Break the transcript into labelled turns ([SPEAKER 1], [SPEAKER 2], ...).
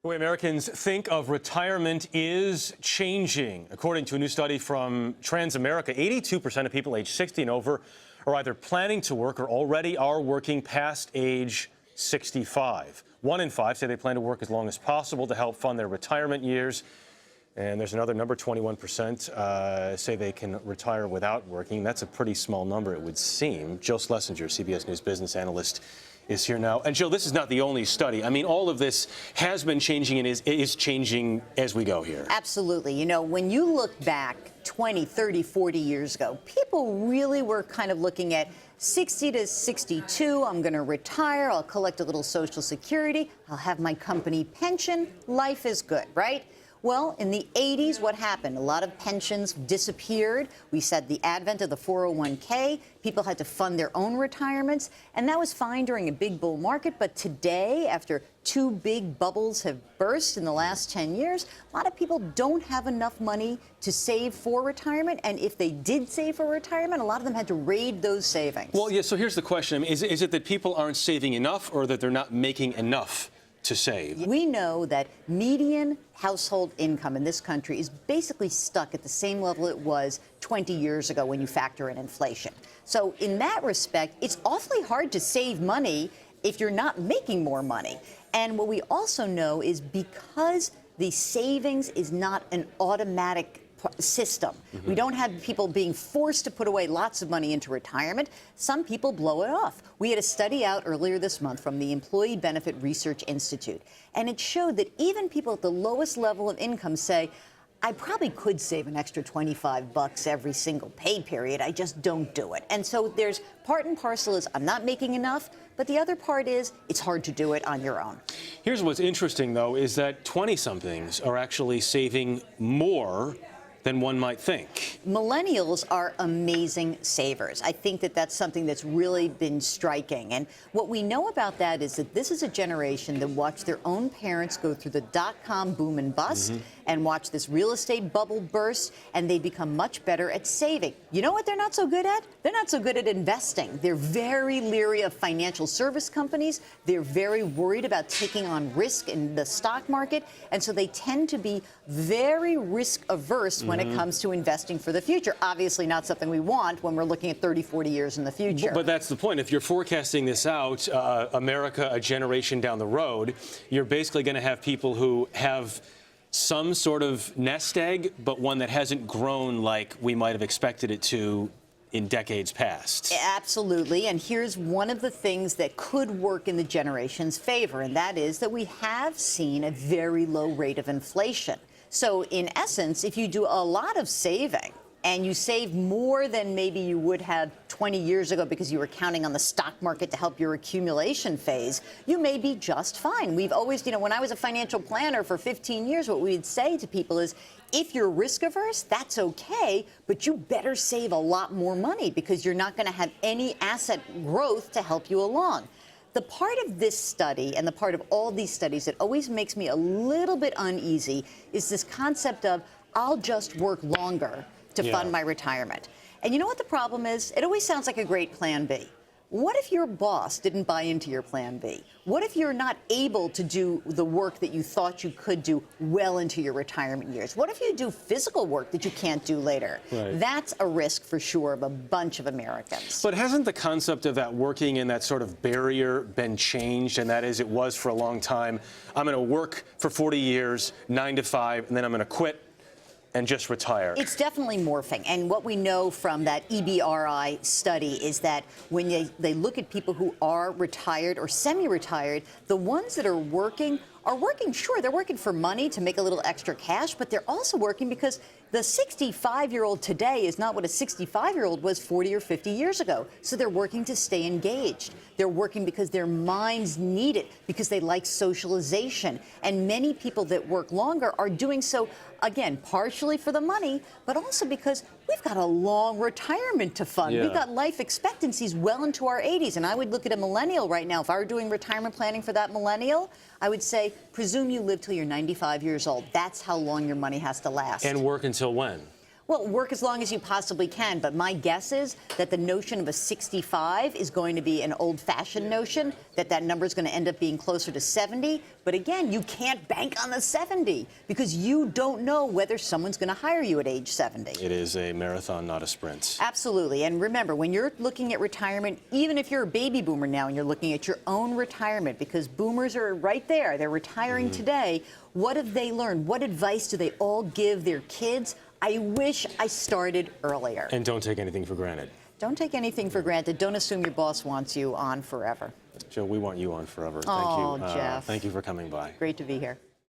[SPEAKER 1] The way Americans think of retirement is changing. According to a new study from Transamerica, 82% of people age 60 and over are either planning to work or already are working past age 65. 1 in 5 say they plan to work as long as possible to help fund their retirement years. And there's another number, 21% say they can retire without working. That's a pretty small number, it would seem. Jill Schlesinger, CBS News business analyst, is here now. And Jill, this is not the only study. I mean, all of this has been changing and is changing as we go here.
[SPEAKER 2] Absolutely. You know, when you look back 20, 30, 40 years ago, people really were kind of looking at 60 to 62, I'm going to retire, I'll collect a little Social Security, I'll have my company pension, life is good, right? Well, in the 80s, what happened? A lot of pensions disappeared. We said the advent of the 401k, people had to fund their own retirements, and that was fine during a big bull market. But today, after 2 big bubbles have burst in the last 10 years, a lot of people don't have enough money to save for retirement. And if they did save for retirement, a lot of them had to raid those savings.
[SPEAKER 1] Well, yeah, so here's the question. I mean, is it that people aren't saving enough or that they're not making enough to save?
[SPEAKER 2] We know that median household income in this country is basically stuck at the same level it was 20 years ago when you factor in inflation. So in that respect, it's awfully hard to save money if you're not making more money. And what we also know is because the savings is not an automatic system. We don't have people being forced to put away lots of money into retirement. Some people blow it off. We had a study out earlier this month from the Employee Benefit Research Institute, and it showed that even people at the lowest level of income say, I probably could save an extra $25 every single pay period. I just don't do it. And so there's part and parcel is I'm not making enough, but the other part is it's hard to do it on your own.
[SPEAKER 1] Here's what's interesting, though, is that 20-somethings are actually saving more than one might think.
[SPEAKER 2] Millennials are amazing savers. I think that that's something that's really been striking. And what we know about that is that this is a generation that watched their own parents go through the dot-com boom and bust and watch this real estate bubble burst, and they become much better at saving. You know what they're not so good at? They're not so good at investing. They're very leery of financial service companies. They're very worried about taking on risk in the stock market. And so they tend to be very risk averse when it comes to investing for the future. Obviously not something we want when we're looking at 30, 40 years in the future.
[SPEAKER 1] But that's the point. If you're forecasting this out, America a generation down the road, you're basically going to have people who have some sort of nest egg, but one that hasn't grown like we might have expected it to in decades past.
[SPEAKER 2] Absolutely. And here's one of the things that could work in the generation's favor, and that is that we have seen a very low rate of inflation. So in essence, if you do a lot of saving and you save more than maybe you would have 20 years ago because you were counting on the stock market to help your accumulation phase, you may be just fine. We've always, you know, when I was a financial planner for 15 years, what we'd say to people is, if you're risk averse, that's okay, but you better save a lot more money because you're not going to have any asset growth to help you along. The part of this study and the part of all these studies that always makes me a little bit uneasy is this concept of I'll just work longer to fund my retirement. And you know what the problem is? It always sounds like a great plan B. What if your boss didn't buy into your plan B? What if you're not able to do the work that you thought you could do well into your retirement years? What if you do physical work that you can't do later?
[SPEAKER 1] Right.
[SPEAKER 2] That's a risk for sure of a bunch of Americans.
[SPEAKER 1] But hasn't the concept of that working in that sort of barrier been changed? And that is, it was for a long time, I'm going to work for 40 years, 9 to 5, and then I'm going to quit and just retire.
[SPEAKER 2] It's definitely morphing. And what we know from that EBRI study is that when they look at people who are retired or semi-retired, the ones that are working, sure, they're working for money to make a little extra cash, but they're also working because the 65-year-old today is not what a 65-year-old was 40 or 50 years ago. So they're working to stay engaged. They're working because their minds need it, because they like socialization. And many people that work longer are doing so, again, partially for the money, but also because we've got a long retirement to fund.
[SPEAKER 1] Yeah.
[SPEAKER 2] We've got life expectancies well into our 80s. And I would look at a millennial right now. If I were doing retirement planning for that millennial, I would say, presume you live till you're 95 years old. That's how long your money has to last.
[SPEAKER 1] And work until when?
[SPEAKER 2] Well, work as long as you possibly can, but my guess is that the notion of a 65 is going to be an old-fashioned notion, that number is going to end up being closer to 70. But again, you can't bank on the 70 because you don't know whether someone's going to hire you at age 70.
[SPEAKER 1] It is a marathon, not a sprint.
[SPEAKER 2] Absolutely. And remember, when you're looking at retirement, even if you're a baby boomer now and you're looking at your own retirement, because boomers are right there, they're retiring today, what have they learned? What advice do they all give their kids? I wish I started earlier.
[SPEAKER 1] And don't take anything for granted.
[SPEAKER 2] Don't take anything for granted. Don't assume your boss wants you on forever.
[SPEAKER 1] Jill, we want you on forever.
[SPEAKER 2] Oh,
[SPEAKER 1] Thank you.
[SPEAKER 2] Jeff.
[SPEAKER 1] Thank you for coming by.
[SPEAKER 2] Great to be here.